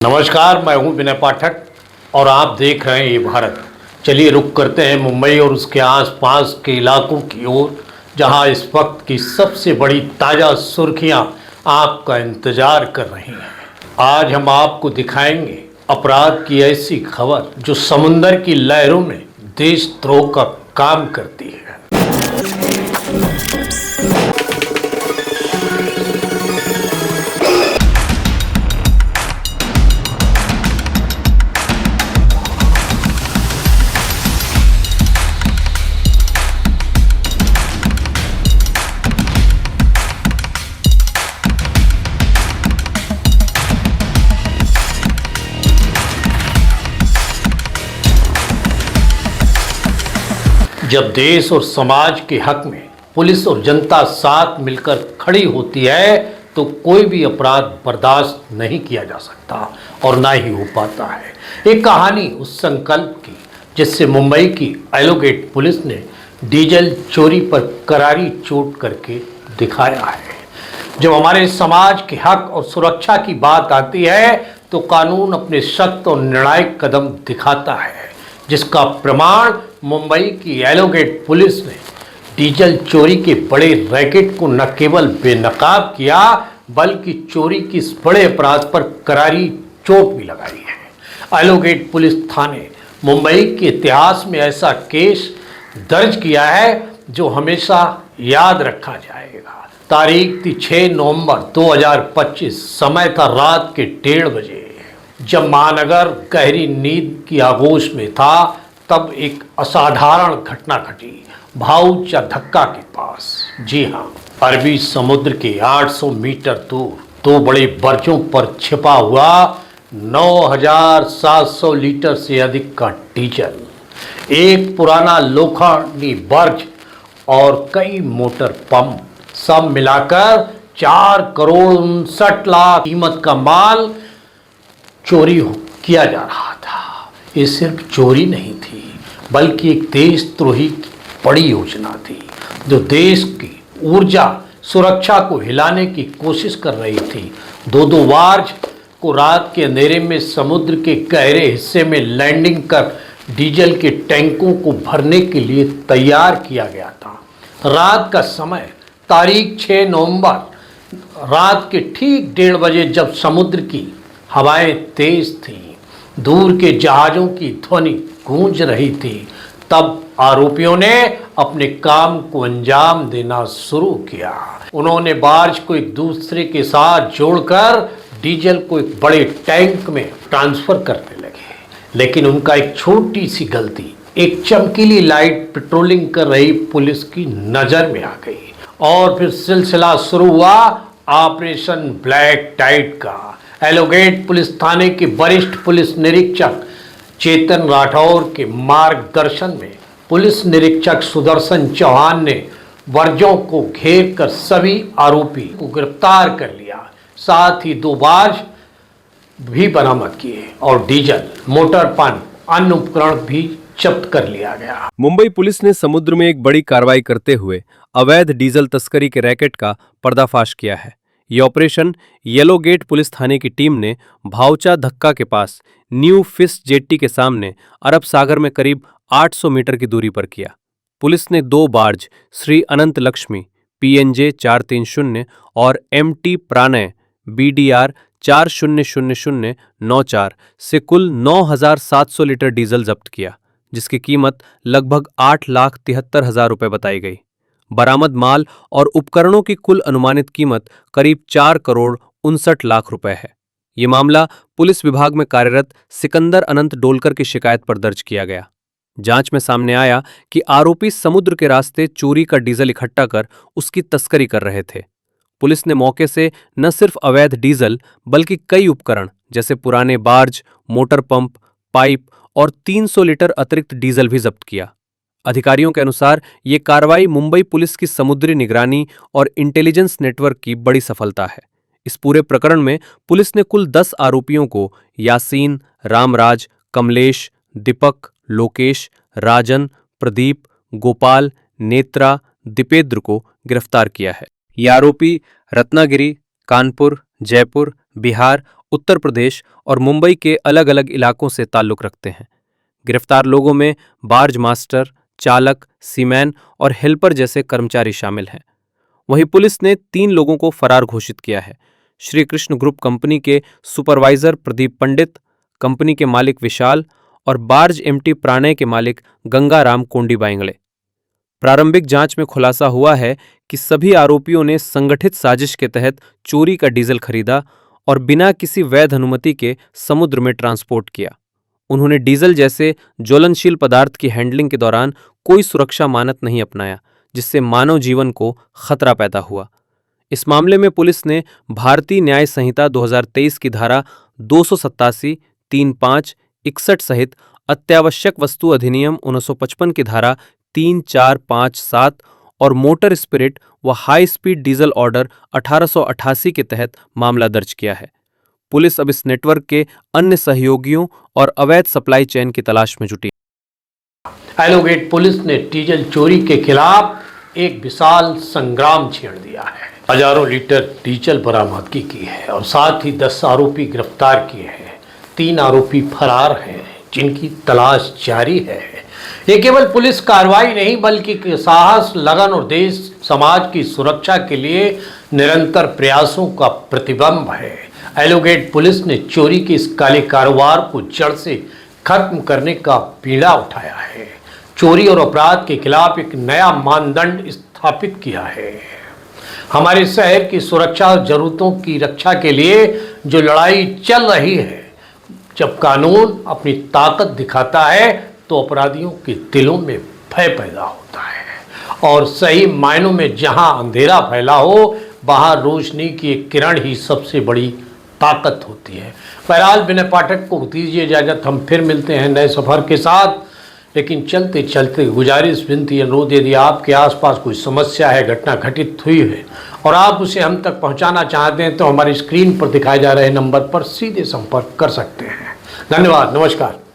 नमस्कार, मैं हूं विनय पाठक और आप देख रहे हैं ये भारत। चलिए रुक करते हैं मुंबई और उसके आसपास के इलाकों की ओर, जहां इस वक्त की सबसे बड़ी ताज़ा सुर्खियां आपका इंतजार कर रही हैं। आज हम आपको दिखाएंगे अपराध की ऐसी खबर जो समुंदर की लहरों में देशद्रोह का काम करती है। जब देश और समाज के हक में पुलिस और जनता साथ मिलकर खड़ी होती है तो कोई भी अपराध बर्दाश्त नहीं किया जा सकता और ना ही हो पाता है। एक कहानी उस संकल्प की जिससे मुंबई की एलोगेट पुलिस ने डीजल चोरी पर करारी चोट करके दिखाया है। जब हमारे समाज के हक और सुरक्षा की बात आती है तो कानून अपने सख्त और निर्णायक कदम दिखाता है, जिसका प्रमाण मुंबई की एलोगेट पुलिस ने डीजल चोरी के बड़े रैकेट को न केवल बेनकाब किया बल्कि चोरी के इस बड़े अपराध पर करारी चोट भी लगाई है। एलोगेट पुलिस थाने मुंबई के इतिहास में ऐसा केस दर्ज किया है जो हमेशा याद रखा जाएगा। तारीख थी 6 नवंबर 2025, समय था रात के 1:30 बजे। जब महानगर गहरी नींद की आगोश में था तब एक असाधारण घटना घटी भाऊचा धक्का के पास। जी हाँ, अरबी समुद्र के 800 मीटर दूर दो बड़े बर्जों पर छिपा हुआ 9,700 लीटर से अधिक का डीजल, एक पुराना लोखंडी बर्ज और कई मोटर पंप, सब मिलाकर 4 करोड़ 59 लाख कीमत का माल चोरी किया जा रहा था। ये सिर्फ चोरी नहीं थी बल्कि एक देशद्रोही की बड़ी योजना थी जो देश की ऊर्जा सुरक्षा को हिलाने की कोशिश कर रही थी। दो बार्ज को रात के अंधेरे में समुद्र के गहरे हिस्से में लैंडिंग कर डीजल के टैंकों को भरने के लिए तैयार किया गया था। रात का समय तारीख 6 नवंबर रात के ठीक 1:30 बजे, जब समुद्र की हवाएं तेज थीं, दूर के जहाज़ों की ध्वनि गूंज रही थी, तब आरोपियों ने अपने काम को अंजाम देना शुरू किया। उन्होंने बार्ज को एक दूसरे के साथ जोड़कर डीजल को एक बड़े टैंक में ट्रांसफर करने लगे, लेकिन उनका एक छोटी सी गलती एक चमकीली लाइट पेट्रोलिंग कर रही पुलिस की नज़र में आ गई और फिर सिलसिला शुरू हुआ ऑपरेशन ब्लैक टाइड का। एलोगेट पुलिस थाने के वरिष्ठ पुलिस निरीक्षक चेतन राठौर के मार्गदर्शन में पुलिस निरीक्षक सुदर्शन चौहान ने वर्जों को घेर कर सभी आरोपी को गिरफ्तार कर लिया। साथ ही 2 बार्ज भी बरामद किए और डीजल, मोटर पंप, अन्य उपकरण भी जब्त कर लिया गया। मुंबई पुलिस ने समुद्र में एक बड़ी कार्रवाई करते हुए अवैध डीजल तस्करी के रैकेट का पर्दाफाश किया है। ये ऑपरेशन येलोगेट पुलिस थाने की टीम ने भाऊचा धक्का के पास न्यू फिश जेट्टी के सामने अरब सागर में करीब 800 मीटर की दूरी पर किया। पुलिस ने 2 बार्ज श्री अनंत लक्ष्मी PNJ 430 और MT प्राणय BDR 400094 से कुल 9,700 लीटर डीजल जब्त किया, जिसकी कीमत लगभग 8,73,000 रुपये बताई गई। बरामद माल और उपकरणों की कुल अनुमानित कीमत करीब 4 करोड़ 59 लाख रुपए है। ये मामला पुलिस विभाग में कार्यरत सिकंदर अनंत डोलकर की शिकायत पर दर्ज किया गया। जांच में सामने आया कि आरोपी समुद्र के रास्ते चोरी का डीजल इकट्ठा कर उसकी तस्करी कर रहे थे। पुलिस ने मौके से न सिर्फ अवैध डीजल बल्कि कई उपकरण जैसे पुराने बार्ज, मोटर पंप, पाइप और 300 लीटर अतिरिक्त डीजल भी जब्त किया। अधिकारियों के अनुसार ये कार्रवाई मुंबई पुलिस की समुद्री निगरानी और इंटेलिजेंस नेटवर्क की बड़ी सफलता है। इस पूरे प्रकरण में पुलिस ने कुल 10 आरोपियों को यासीन, रामराज, कमलेश, दीपक, लोकेश, राजन, प्रदीप, गोपाल, नेत्रा, दीपेंद्र को गिरफ्तार किया है। ये आरोपी रत्नागिरी, कानपुर, जयपुर, बिहार उत्तर प्रदेश और मुंबई के अलग अलग इलाकों से ताल्लुक रखते हैं। गिरफ्तार लोगों में बार्ज मास्टर, चालक, सीमैन और हेल्पर जैसे कर्मचारी शामिल हैं। वहीं पुलिस ने 3 लोगों को फरार घोषित किया है। श्री कृष्ण ग्रुप कंपनी के सुपरवाइजर प्रदीप पंडित, कंपनी के मालिक विशाल और बार्ज एमटी प्राणय के मालिक गंगाराम कोंडी बाइंगले। प्रारंभिक जांच में खुलासा हुआ है कि सभी आरोपियों ने संगठित साजिश के तहत चोरी का डीजल खरीदा और बिना किसी वैध अनुमति के समुद्र में ट्रांसपोर्ट किया। उन्होंने डीजल जैसे ज्वलनशील पदार्थ की हैंडलिंग के दौरान कोई सुरक्षा मानक नहीं अपनाया, जिससे मानव जीवन को खतरा पैदा हुआ। इस मामले में पुलिस ने भारतीय न्याय संहिता 2023 की धारा 287, 35, 61 सहित अत्यावश्यक वस्तु अधिनियम 1955 की धारा 3, 4, 5, 7 और मोटर स्पिरिट व हाई स्पीड डीजल ऑर्डर 1888 के तहत मामला दर्ज किया है। पुलिस अब इस नेटवर्क के अन्य सहयोगियों और अवैध सप्लाई चेन की तलाश में जुटी। एलोगेट पुलिस ने डीजल चोरी के खिलाफ एक विशाल संग्राम छेड़ दिया है। हजारों लीटर डीजल बरामदगी की है और साथ ही 10 आरोपी गिरफ्तार किए हैं। 3 आरोपी फरार हैं, जिनकी तलाश जारी है। ये केवल पुलिस कार्रवाई नहीं, बल्कि साहस, लगन और देश समाज की सुरक्षा के लिए निरंतर प्रयासों का प्रतिबिंब है। एलोगेट पुलिस ने चोरी के इस काले कारोबार को जड़ से खत्म करने का बीड़ा उठाया है। चोरी और अपराध के खिलाफ एक नया मानदंड स्थापित किया है। हमारे शहर की सुरक्षा और जरूरतों की रक्षा के लिए जो लड़ाई चल रही है, जब कानून अपनी ताकत दिखाता है तो अपराधियों के दिलों में भय पैदा होता है और सही मायनों में जहां अंधेरा फैला हो, वहां रोशनी की एक किरण ही सबसे बड़ी ताकत होती है। बहरहाल विनय पाठक को दीजिए इजाजत, हम फिर मिलते हैं नए सफर के साथ। लेकिन चलते चलते गुजारिश, विनती, अनुरोध, यदि आपके आसपास कोई समस्या है, घटना घटित हुई है और आप उसे हम तक पहुंचाना चाहते हैं, तो हमारी स्क्रीन पर दिखाए जा रहे नंबर पर सीधे संपर्क कर सकते हैं। धन्यवाद, नमस्कार।